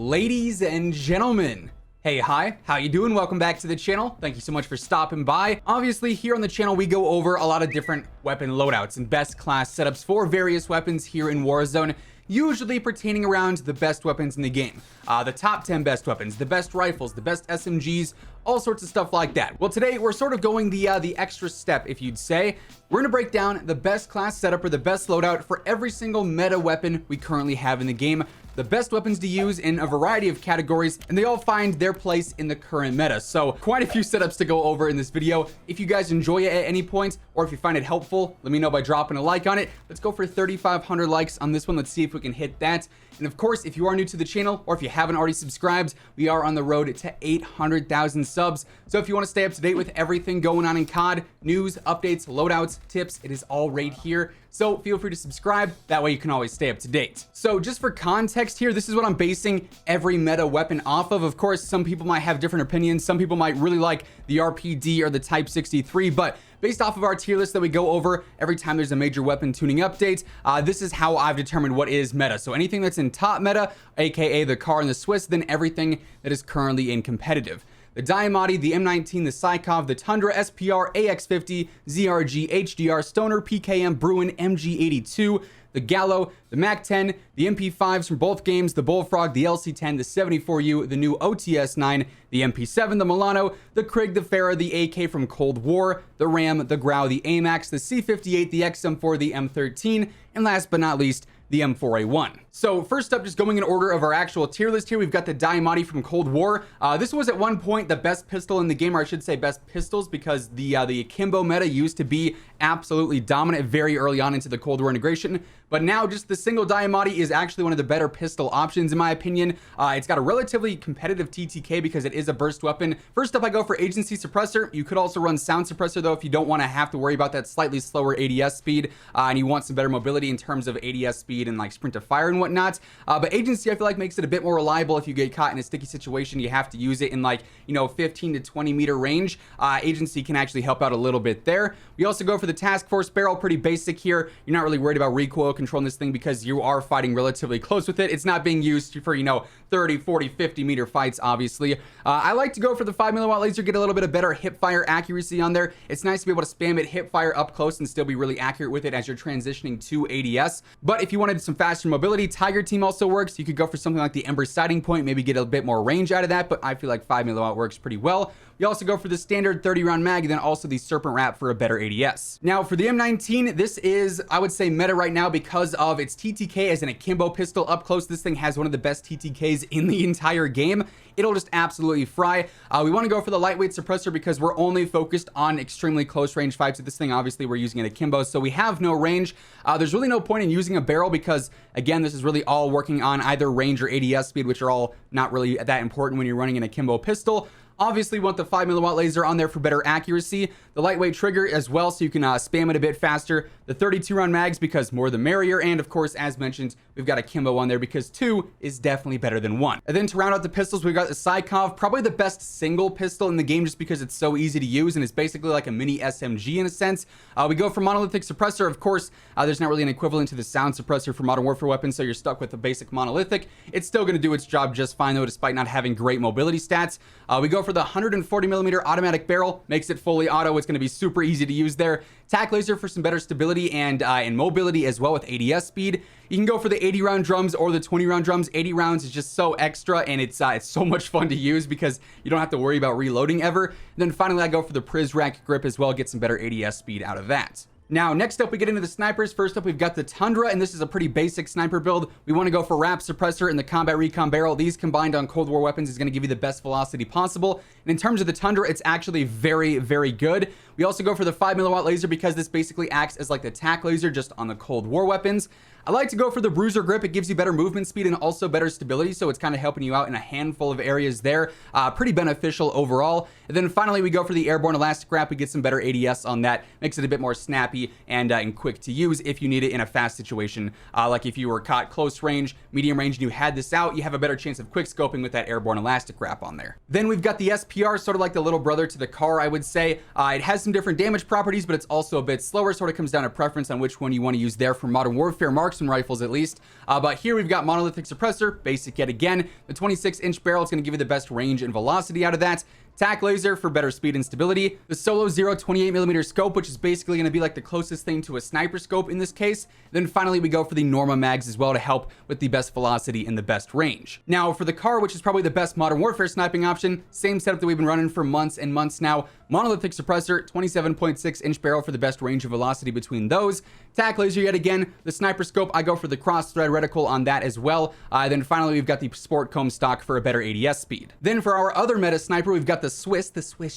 Ladies and gentlemen, hey, hi, how you doing? Welcome back to the channel. Thank you so much for stopping by. Obviously, here on the channel, we go over a lot of different weapon loadouts and best class setups for various weapons here in Warzone, usually pertaining around the best weapons in the game. The top 10 best weapons, the best rifles, the best SMGs, all sorts of stuff like that. Well, today we're sort of going the extra step, if you'd say. We're gonna break down the best class setup or the best loadout for every single meta weapon we currently have in the game, the best weapons to use in a variety of categories, and they all find their place in the current meta. So quite a few setups to go over in this video. If you guys enjoy it at any point, or if you find it helpful, let me know by dropping a like on it. Let's go for 3,500 likes on this one. Let's see if we can hit that. And of course, if you are new to the channel, or if you haven't already subscribed, we are on the road to 800,000 subs. So if you want to stay up to date with everything going on in COD, news, updates, loadouts, tips, it is all right here. So feel free to subscribe. That way you can always stay up to date. So just for context here, this is what I'm basing every meta weapon off of. Of course, some people might have different opinions. Some people might really like the RPD or the Type 63, but based off of our tier list that we go over every time there's a major weapon tuning update, this is how I've determined what is meta. So anything that's in top meta, aka the car and the Swiss, then everything that is currently in competitive. The Diamati, the M19, the Psychov, the Tundra, SPR, AX50, ZRG, HDR, Stoner, PKM, Bruin, MG82, the Gallo, the MAC-10, the MP5s from both games, the Bullfrog, the LC-10, the 74U, the new OTS-9, the MP7, the Milano, the Krig, the Farah, the AK from Cold War, the Ram, the Grau, the AMAX, the C58, the XM4, the M13, and last but not least, the M4A1. So first up, just going in order of our actual tier list here, we've got the Diamati from Cold War. This was at one point the best pistol in the game, or I should say best pistols, because the akimbo meta used to be absolutely dominant very early on into the Cold War integration. But now just the single Diamati is actually one of the better pistol options in my opinion. It's got a relatively competitive TTK because it is a burst weapon. First up, I go for agency suppressor. You could also run sound suppressor though if you don't want to have to worry about that slightly slower ADS speed and you want some better mobility in terms of ADS speed and like sprint to fire and whatnot. But agency I feel like makes it a bit more reliable. If you get caught in a sticky situation, you have to use it in like, you know, 15 to 20 meter range. Agency can actually help out a little bit there. We also go for the task force barrel, pretty basic here. You're not really worried about recoil controlling this thing because you are fighting relatively close with it. It's not being used for, you know, 30, 40, 50 meter fights, obviously. I like to go for the 5 milliwatt laser, get a little bit of better hip fire accuracy on there. It's nice to be able to spam it hip fire up close and still be really accurate with it as you're transitioning to ADS. But if you wanted some faster mobility, Tiger Team also works. You could go for something like the Ember sighting point, maybe get a bit more range out of that, but I feel like 5 milliwatt works pretty well. We also go for the standard 30 round mag, and then also the Serpent Wrap for a better ADS. Now for the M19, this is, I would say, meta right now because of its TTK as an akimbo pistol up close. This thing has one of the best TTKs in the entire game. It'll just absolutely fry. We want to go for the lightweight suppressor because we're only focused on extremely close range fights with this thing. Obviously, we're using an akimbo, so we have no range. There's really no point in using a barrel because, again, this is really all working on either range or ADS speed, which are all not really that important when you're running an akimbo pistol. Obviously, we want the 5 milliwatt laser on there for better accuracy. The lightweight trigger as well, so you can spam it a bit faster. The 32 round mags because more the merrier. And of course, as mentioned, we've got a akimbo on there because 2 is definitely better than 1. And then to round out the pistols, we've got the Psychov, probably the best single pistol in the game just because it's so easy to use and it's basically like a mini SMG in a sense. We go for monolithic suppressor. Of course, there's not really an equivalent to the sound suppressor for Modern Warfare weapons, so you're stuck with the basic monolithic. It's still going to do its job just fine though, despite not having great mobility stats. We go for the 140 millimeter automatic barrel, makes it fully auto. It's going to be super easy to use there. Tac laser for some better stability and mobility as well with ADS speed. You can go for the 80 round drums or the 20 round drums. 80 rounds is just so extra and it's so much fun to use because you don't have to worry about reloading ever. And then finally I go for the Priz Rack grip as well, get some better ADS speed out of that. Now, next up, we get into the snipers. First up, we've got the Tundra, and this is a pretty basic sniper build. We want to go for Wrap Suppressor and the Combat Recon Barrel. These combined on Cold War weapons is going to give you the best velocity possible. And in terms of the Tundra, it's actually very, very good. We also go for the 5 milliwatt laser because this basically acts as like the tac laser just on the Cold War weapons. I like to go for the Bruiser grip. It gives you better movement speed and also better stability, so it's kind of helping you out in a handful of areas there. Pretty beneficial overall. And then finally, we go for the Airborne Elastic Wrap. We get some better ADS on that. Makes it a bit more snappy and quick to use if you need it in a fast situation. Like if you were caught close range, medium range, and you had this out, you have a better chance of quick scoping with that Airborne Elastic Wrap on there. Then we've got the SPR, sort of like the little brother to the car, I would say. It has some different damage properties, but it's also a bit slower. Sort of comes down to preference on which one you want to use there for Modern Warfare. marksman rifles at least. But here we've got monolithic suppressor, basic yet again. The 26-inch barrel is going to give you the best range and velocity out of that. Tac laser for better speed and stability. The Solo Zero 28mm scope, which is basically going to be like the closest thing to a sniper scope in this case. Then finally, we go for the Norma mags as well to help with the best velocity and the best range. Now, for the car, which is probably the best Modern Warfare sniping option, same setup that we've been running for months and months now. Monolithic suppressor, 27.6-inch barrel for the best range and velocity between those. Tac laser yet again. The sniper scope, I go for the cross-thread reticle on that as well. Then finally, we've got the sport comb stock for a better ADS speed. Then for our other meta sniper, we've got the Swiss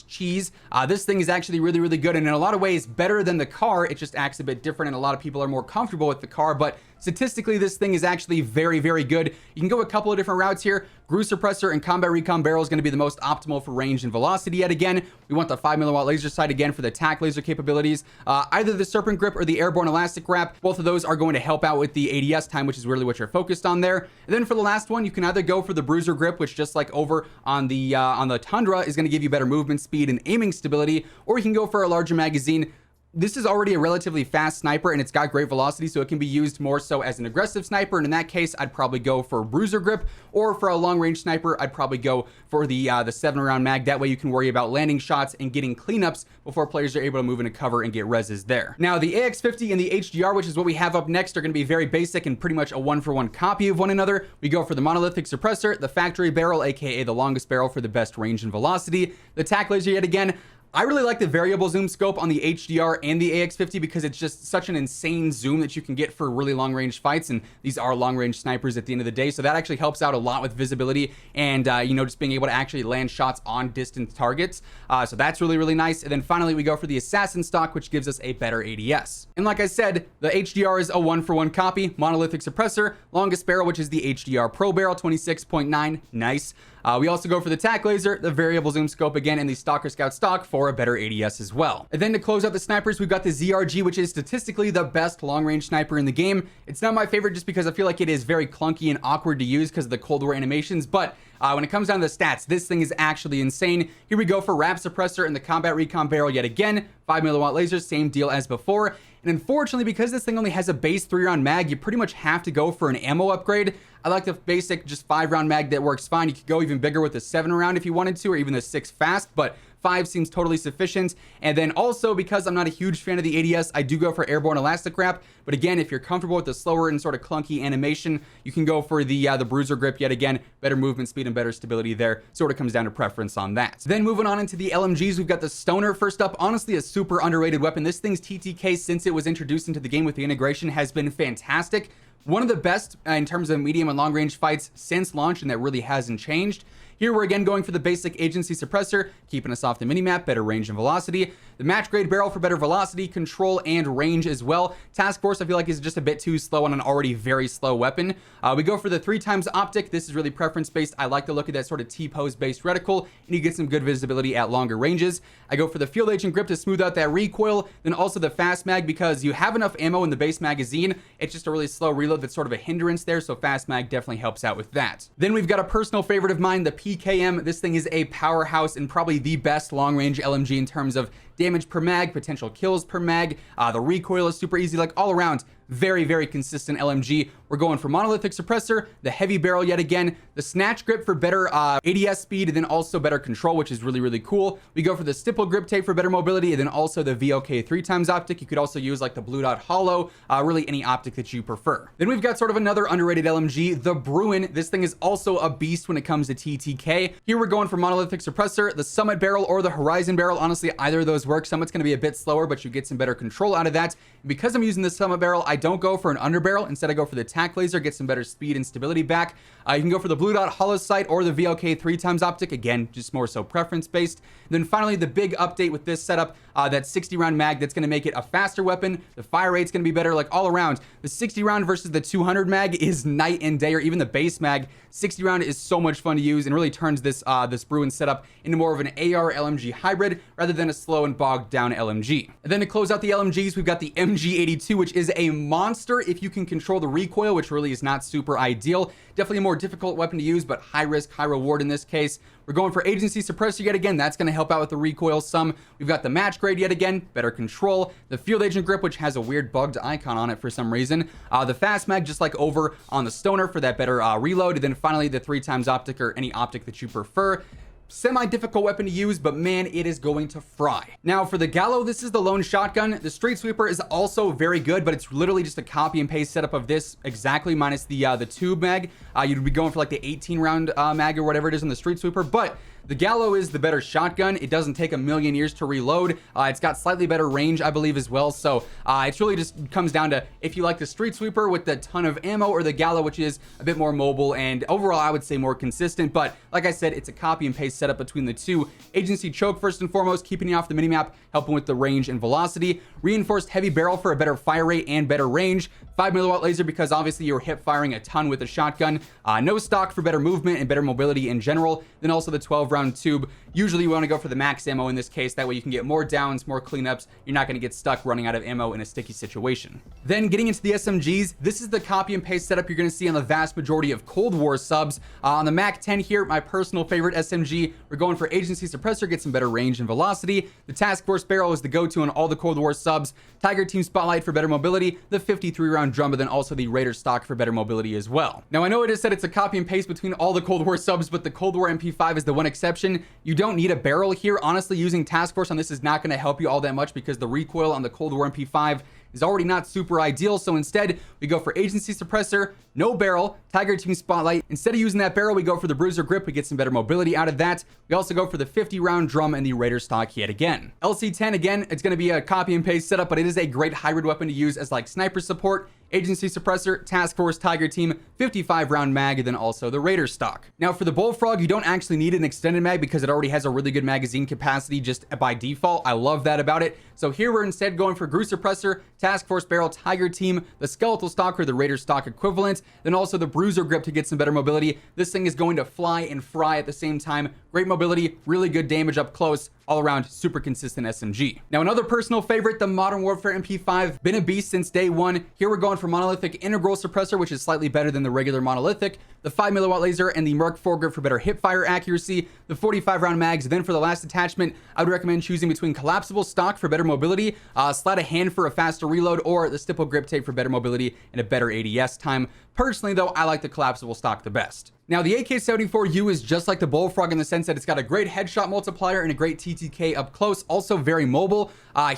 cheese. This thing is actually really, really good, and in a lot of ways better than the car. It just acts a bit different, and a lot of people are more comfortable with the car, but statistically, this thing is actually very, very good. You can go a couple of different routes here. Grew suppressor and combat recon barrel is going to be the most optimal for range and velocity yet again. We want the 5mm laser sight again for the tac laser capabilities. Either the serpent grip or the airborne elastic wrap, both of those are going to help out with the ADS time, which is really what you're focused on there. And then for the last one, you can either go for the bruiser grip, which just like over on the Tundra is going to give you better movement speed and aiming stability, or you can go for a larger magazine. This is already a relatively fast sniper, and it's got great velocity, so it can be used more so as an aggressive sniper. And in that case, I'd probably go for bruiser grip, or for a long-range sniper, I'd probably go for the 7-round mag. That way you can worry about landing shots and getting cleanups before players are able to move into cover and get reses there. Now, the AX50 and the HDR, which is what we have up next, are going to be very basic and pretty much a one-for-one copy of one another. We go for the monolithic suppressor, the factory barrel, aka the longest barrel for the best range and velocity, the tac laser yet again. I really like the variable zoom scope on the HDR and the AX50 because it's just such an insane zoom that you can get for really long range fights, and these are long range snipers at the end of the day, so that actually helps out a lot with visibility and you know, just being able to actually land shots on distant targets. So that's really, really nice. And then finally we go for the assassin stock, which gives us a better ADS. And like I said, the HDR is a one-for-one copy. Monolithic suppressor, longest barrel, which is the HDR Pro barrel, 26.9, nice. We also go for the tac laser, the variable zoom scope again, and the Stalker Scout stock for a better ADS as well. And then to close out the snipers, we've got the ZRG, which is statistically the best long-range sniper in the game. It's not my favorite just because I feel like it is very clunky and awkward to use because of the Cold War animations, but when it comes down to the stats, this thing is actually insane. Here we go for wrap suppressor and the combat recon barrel yet again. 5mm laser, same deal as before. And unfortunately, because this thing only has a base 3-round mag, you pretty much have to go for an ammo upgrade. I like the basic just 5-round mag that works fine. You could go even bigger with the 7-round if you wanted to, or even the 6 fast, but 5 seems totally sufficient. And then also, because I'm not a huge fan of the ADS, I do go for airborne elastic wrap. But again, if you're comfortable with the slower and sort of clunky animation, you can go for the bruiser grip yet again. Better movement speed and better stability there. Sort of comes down to preference on that. Then moving on into the LMGs, we've got the Stoner first up. Honestly, a super underrated weapon. This thing's TTK since it was introduced into the game with the integration has been fantastic. One of the best in terms of medium and long range fights since launch, and that really hasn't changed. Here we're again going for the basic agency suppressor, keeping us off the minimap, better range and velocity. The match grade barrel for better velocity, control, and range as well. Task Force I feel like is just a bit too slow on an already very slow weapon. We go for the 3x optic. This is really preference based. I like the look of that sort of T-pose based reticle, and you get some good visibility at longer ranges. I go for the field agent grip to smooth out that recoil, then also the fast mag because you have enough ammo in the base magazine. It's just a really slow reload that's sort of a hindrance there, so fast mag definitely helps out with that. Then we've got a personal favorite of mine, the PKM. This thing is a powerhouse and probably the best long-range LMG in terms of damage per mag, potential kills per mag. The recoil is super easy, like all around. Very, very consistent LMG. We're going for monolithic suppressor, the heavy barrel yet again, the snatch grip for better ADS speed, and then also better control, which is really, really cool. We go for the stipple grip tape for better mobility, and then also the VOK 3x optic. You could also use like the blue dot hollow, really any optic that you prefer. Then we've got sort of another underrated LMG, the Bruin. This thing is also a beast when it comes to TTK. Here we're going for monolithic suppressor, the Summit barrel or the Horizon barrel. Honestly, either of those work. Summit's going to be a bit slower, but you get some better control out of that. And because I'm using the Summit barrel, I don't go for an underbarrel. Instead, I go for the tac laser, get some better speed and stability back. You can go for the blue dot hollow sight or the VLK 3x optic. Again, just more so preference based. And then finally, the big update with this setup, that 60 round mag that's going to make it a faster weapon. The fire rate's going to be better, like all around. The 60 round versus the 200 mag is night and day, or even the base mag. 60 round is so much fun to use and really turns this this Bruin setup into more of an AR LMG hybrid rather than a slow and bogged down LMG. And then to close out the LMGs, we've got the MG82, which is a monster if you can control the recoil, which really is not super ideal. Definitely a more difficult weapon to use, but high risk, high reward in this case. We're going for agency suppressor yet again. That's going to help out with the recoil some. We've got the match grade yet again, better control. The field agent grip, which has a weird bugged icon on it for some reason. The fast mag, just like over on the stoner for that better reload. And then finally the 3x optic, or any optic that you prefer. Semi-difficult weapon to use, but man, it is going to fry. Now for the Gallo, this is the lone shotgun. The street sweeper is also very good, but it's literally just a copy and paste setup of this exactly, minus the tube mag. You'd be going for like the 18 round mag or whatever it is in the street sweeper, but the Gallo is the better shotgun. It doesn't take a million years to reload. It's got slightly better range, I believe, as well. So it's really just comes down to if you like the street sweeper with the ton of ammo, or the Gallo, which is a bit more mobile and overall I would say more consistent. But like I said, it's a copy and paste setup between the two. Agency choke first and foremost, keeping you off the minimap, helping with the range and velocity. Reinforced heavy barrel for a better fire rate and better range. 5mm laser because obviously you're hip firing a ton with a shotgun. No stock for better movement and better mobility in general. Then also the 12 round tube. Usually you want to go for the max ammo in this case. That way you can get more downs, more cleanups. You're not going to get stuck running out of ammo in a sticky situation. Then getting into the SMGs, this is the copy and paste setup you're going to see on the vast majority of Cold War subs. On the Mac 10 here, my personal favorite SMG, we're going for agency suppressor, get some better range and velocity. The task force barrel is the go-to on all the Cold War subs. Tiger team spotlight for better mobility. The 53 round drum, but then also the Raider stock for better mobility as well. Now I know I just said it's a copy and paste between all the Cold War subs, but the Cold War MP5 is the one exception. You don't need a barrel here. Honestly, using task force on this is not going to help you all that much because the recoil on the Cold War MP5 is already not super ideal. So instead we go for agency suppressor, no barrel, Tiger team spotlight. Instead of using that barrel, we go for the bruiser grip. We get some better mobility out of that. We also go for the 50 round drum and the Raider stock yet again. LC10, again, it's going to be a copy and paste setup, but it is a great hybrid weapon to use as like sniper support, agency suppressor, task force, Tiger team, 55 round mag, and then also the Raider stock. Now for the Bullfrog, you don't actually need an extended mag because it already has a really good magazine capacity just by default. I love that about it. So here we're instead going for Grew suppressor, task force barrel, Tiger team, the skeletal stock or the Raider stock equivalent, then also the bruiser grip to get some better mobility. This thing is going to fly and fry at the same time. Great mobility, really good damage up close, all around super consistent SMG. Now another personal favorite, the Modern Warfare MP5, been a beast since day one. Here we're going for monolithic integral suppressor, which is slightly better than the regular monolithic, the 5mm laser, and the Merc foregrip for better hip fire accuracy, the 45 round mags. Then for the last attachment, I would recommend choosing between collapsible stock for better mobility, sleight of hand for a faster reload, or the stipple grip tape for better mobility and a better ADS time. Personally though, I like the collapsible stock the best. Now the AK-74U is just like the Bullfrog in the sense that it's got a great headshot multiplier and a great TTK up close, also very mobile.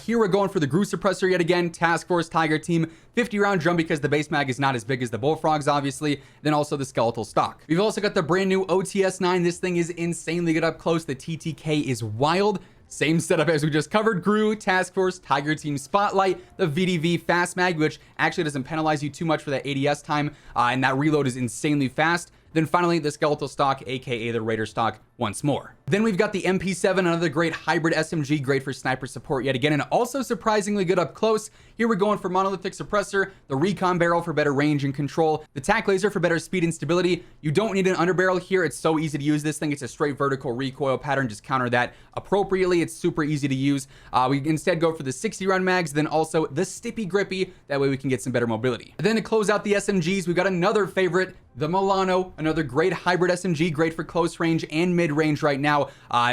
Here we're going for the Grew suppressor yet again, task force, Tiger team, 50 round drum because the base mag is not as big as the Bullfrogs obviously, then also the skeletal stock. We've also got the brand new OTS-9. This thing is insanely good up close. The TTK is wild. Same setup as we just covered, Grew, task force, Tiger team spotlight, the VDV fast mag, which actually doesn't penalize you too much for that ADS time, and that reload is insanely fast. Then finally the skeletal stock, aka the Raider stock, once more. Then we've got the MP7, another great hybrid SMG, great for sniper support yet again, and also surprisingly good up close. Here we're going for monolithic suppressor, the recon barrel for better range and control, the tac laser for better speed and stability. You don't need an underbarrel here. It's so easy to use this thing. It's a straight vertical recoil pattern. Just counter that appropriately. It's super easy to use. We instead go for the 60 round mags, then also the stippy grippy. That way we can get some better mobility. And then to close out the SMGs, we've got another favorite, the Milano, another great hybrid SMG, great for close range and mid range right now.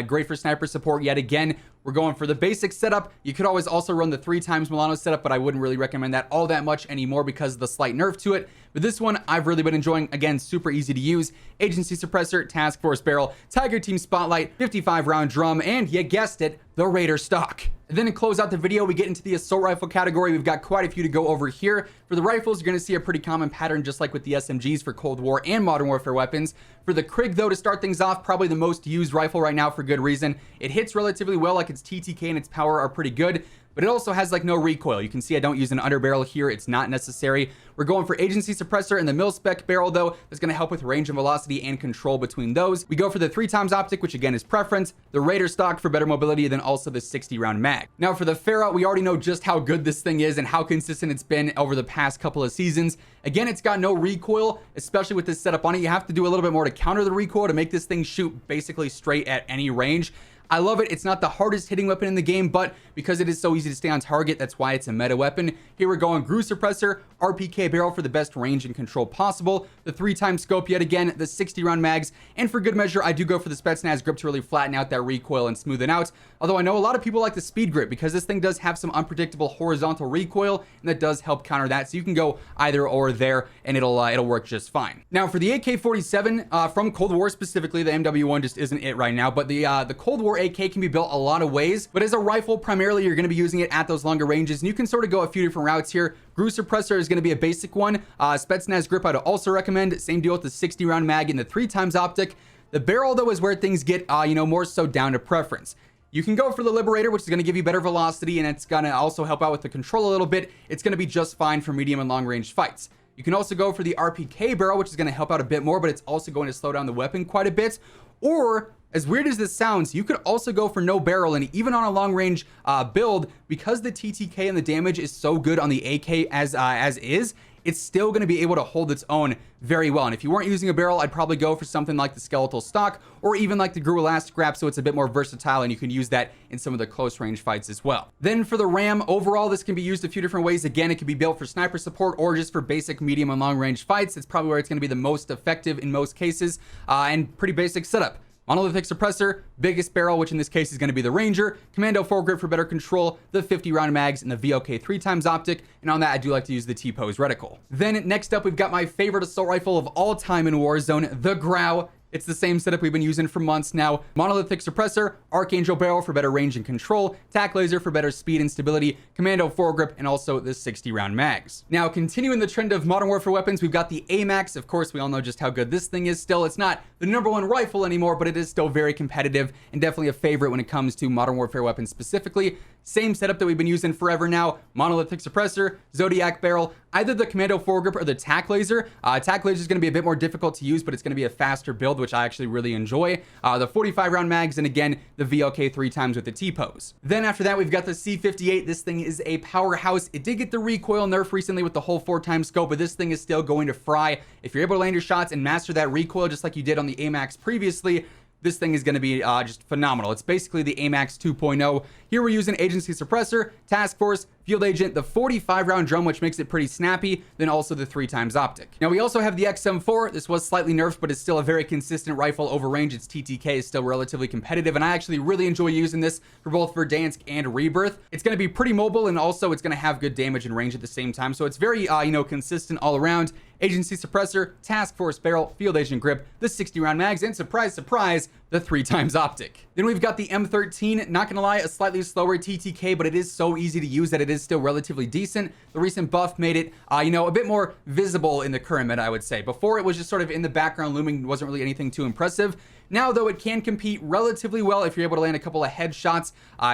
Great for sniper support yet again. We're going for the basic setup. You could always also run the 3x Milano setup, but I wouldn't really recommend that all that much anymore because of the slight nerf to it. But this one I've really been enjoying. Again, super easy to use. Agency suppressor, task force barrel, Tiger team spotlight, 55 round drum, and you guessed it, the Raider stock. And then to close out the video, we get into the assault rifle category. We've got quite a few to go over here. For the rifles, you're going to see a pretty common pattern just like with the SMGs for Cold War and Modern Warfare weapons. For the Krig though, to start things off, probably the most used rifle right now for good reason. It hits relatively well, like its TTK and its power are pretty good, but it also has like no recoil. You can see I don't use an underbarrel here. It's not necessary. We're going for agency suppressor and the mil-spec barrel though. That's going to help with range and velocity and control between those. We go for the 3x optic, which again is preference, the Raider stock for better mobility, then also the 60 round mag. Now for the Farah, we already know just how good this thing is and how consistent it's been over the past couple of seasons. Again, it's got no recoil, especially with this setup on it. You have to do a little bit more to counter the recoil to make this thing shoot basically straight at any range. I love it. It's not the hardest hitting weapon in the game, but because it is so easy to stay on target, that's why it's a meta weapon. Here we're going Grew Suppressor, RPK barrel for the best range and control possible, the 3x scope yet again, the 60 round mags, and for good measure, I do go for the Spetsnaz grip to really flatten out that recoil and smoothen out. Although I know a lot of people like the speed grip because this thing does have some unpredictable horizontal recoil, and that does help counter that. So you can go either or there, and it'll work just fine. Now for the AK-47 from Cold War specifically, the MW1 just isn't it right now, but the Cold War AK can be built a lot of ways. But as a rifle, primarily you're going to be using it at those longer ranges, and you can sort of go a few different routes here. Grew Suppressor is going to be a basic one. Spetsnaz grip I'd also recommend. Same deal with the 60 round mag and the 3x optic. The barrel though is where things get more so down to preference. You can go for the Liberator, which is going to give you better velocity, and it's going to also help out with the control a little bit. It's going to be just fine for medium and long range fights. You can also go for the RPK barrel, which is going to help out a bit more, but it's also going to slow down the weapon quite a bit. Or, as weird as this sounds, you could also go for no barrel, and even on a long range build, because the TTK and the damage is so good on the AK as is, it's still going to be able to hold its own very well. And if you weren't using a barrel, I'd probably go for something like the skeletal stock or even like the Grew Elastic Wrap, so it's a bit more versatile and you can use that in some of the close range fights as well. Then for the RAM, overall this can be used a few different ways. Again, it can be built for sniper support or just for basic medium and long range fights. It's probably where it's going to be the most effective in most cases, and pretty basic setup. Monolithic suppressor, biggest barrel, which in this case is going to be the Ranger, commando foregrip for better control, the 50 round mags, and the VOK 3x optic. And on that, I do like to use the T-pose reticle. Then next up, we've got my favorite assault rifle of all time in Warzone, the Grau. It's the same setup we've been using for months now. Monolithic suppressor, Archangel barrel for better range and control, tac laser for better speed and stability, commando foregrip, and also the 60 round mags. Now, continuing the trend of Modern Warfare weapons, we've got the AMAX. Of course, we all know just how good this thing is still. It's not the #1 rifle anymore, but it is still very competitive and definitely a favorite when it comes to Modern Warfare weapons specifically. Same setup that we've been using forever now. Monolithic suppressor, Zodiac barrel, either the commando foregrip or the tac laser. Tac laser is going to be a bit more difficult to use, but it's going to be a faster build, which I actually really enjoy. The 45 round mags, and again, the VOK 3x with the T-pose. Then after that, we've got the C58. This thing is a powerhouse. It did get the recoil nerf recently with the whole 4x scope, but this thing is still going to fry. If you're able to land your shots and master that recoil just like you did on the AMAX previously, this thing is going to be just phenomenal. It's basically the AMAX 2.0. Here we're using Agency Suppressor, Task Force, Field Agent, the 45 round drum, which makes it pretty snappy, then also the 3x optic. Now we also have the XM4. This was slightly nerfed, but it's still a very consistent rifle over range. Its TTK is still relatively competitive, and I actually really enjoy using this for both Verdansk and Rebirth. It's going to be pretty mobile, and also it's going to have good damage and range at the same time, so it's very consistent all around. Agency Suppressor, Task Force barrel, Field Agent grip, the 60 round mags, and surprise, surprise, the 3x optic. Then we've got the M13. Not gonna lie, a slightly slower TTK, but it is so easy to use that it is still relatively decent. The recent buff made it, a bit more visible in the current meta, I would say. Before, it was just sort of in the background looming, wasn't really anything too impressive. Now, though, it can compete relatively well if you're able to land a couple of headshots.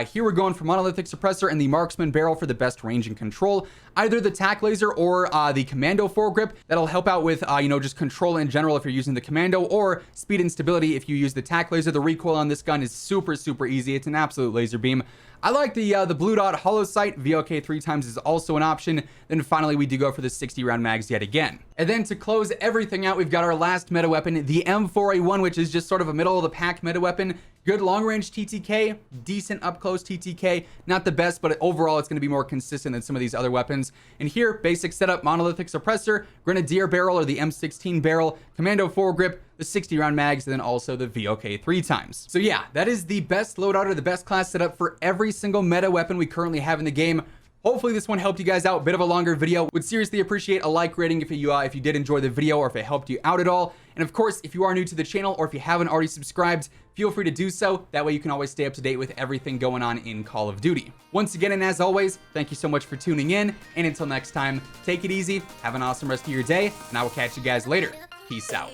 Here we're going for Monolithic Suppressor and the Marksman barrel for the best range and control. Either the tac laser or the commando foregrip. That'll help out with, just control in general if you're using the commando, or speed and stability if you use the tac laser. The recoil on this gun is super, super easy. It's an absolute laser beam. I like the blue dot hollow sight. VOK 3x is also an option. Then finally, we do go for the 60 round mags yet again. And then to close everything out, we've got our last meta weapon, the M4A1, which is just sort of a middle of the pack meta weapon. Good long range TTK, decent up close TTK, not the best, but overall it's going to be more consistent than some of these other weapons. And here, basic setup, Monolithic Suppressor, Grenadier barrel or the M16 barrel, commando foregrip, the 60 round mags, and then also the VOK 3x. So yeah, that is the best loadout or the best class setup for every single meta weapon we currently have in the game. Hopefully this one helped you guys out. Bit of a longer video. Would seriously appreciate a like rating if you did enjoy the video or if it helped you out at all. And of course, if you are new to the channel or if you haven't already subscribed, feel free to do so. That way you can always stay up to date with everything going on in Call of Duty. Once again, and as always, thank you so much for tuning in. And until next time, take it easy, have an awesome rest of your day, and I will catch you guys later. Peace out.